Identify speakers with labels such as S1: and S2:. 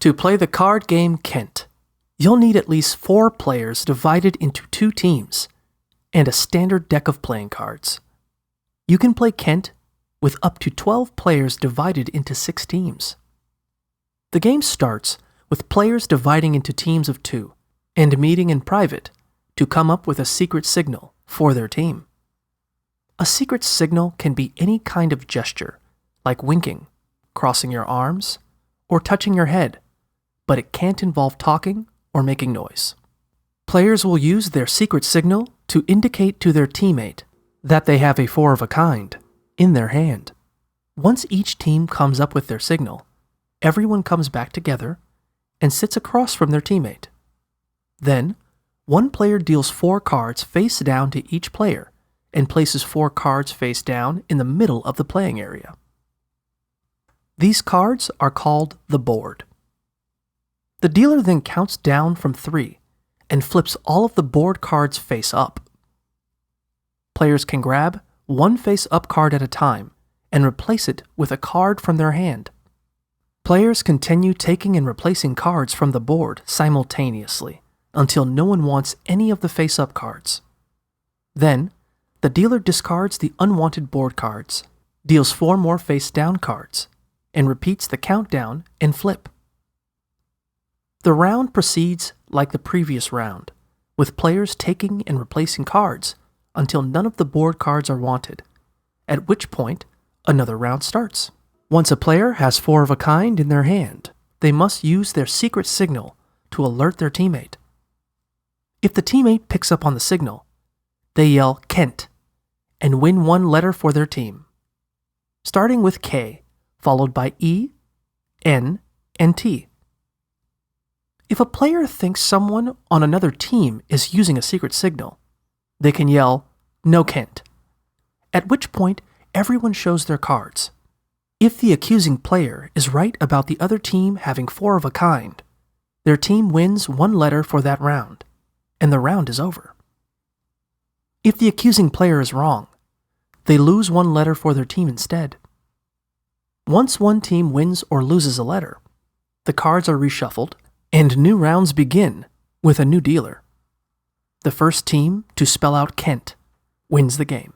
S1: To play the card game Kent, you'll need at least 4 players divided into 2 teams and a standard deck of playing cards. You can play Kent with up to 12 players divided into 6 teams. The game starts with players dividing into teams of 2 and meeting in private to come up with a secret signal for their team. A secret signal can be any kind of gesture, like winking, crossing your arms, or touching your head, but it can't involve talking or making noise. Players will use their secret signal to indicate to their teammate that they have a 4 of a kind in their hand. Once each team comes up with their signal, everyone comes back together and sits across from their teammate. Then, one player deals 4 cards face down to each player and places 4 cards face down in the middle of the playing area. These cards are called the board. The dealer then counts down from 3 and flips all of the board cards face up. Players can grab 1 face-up card at a time and replace it with a card from their hand. Players continue taking and replacing cards from the board simultaneously until no one wants any of the face-up cards. Then, the dealer discards the unwanted board cards, deals 4 more face-down cards, and repeats the countdown and flip. The round proceeds like the previous round, with players taking and replacing cards until none of the board cards are wanted, at which point another round starts. Once a player has 4 of a kind in their hand, they must use their secret signal to alert their teammate. If the teammate picks up on the signal, they yell Kent and win 1 letter for their team, starting with K, followed by E, N, and T. If a player thinks someone on another team is using a secret signal, they can yell, No Kent, at which point everyone shows their cards. If the accusing player is right about the other team having 4 of a kind, their team wins 1 letter for that round, and the round is over. If the accusing player is wrong, they lose 1 letter for their team instead. Once one team wins or loses a letter, the cards are reshuffled and new rounds begin with a new dealer. The first team to spell out Kent wins the game.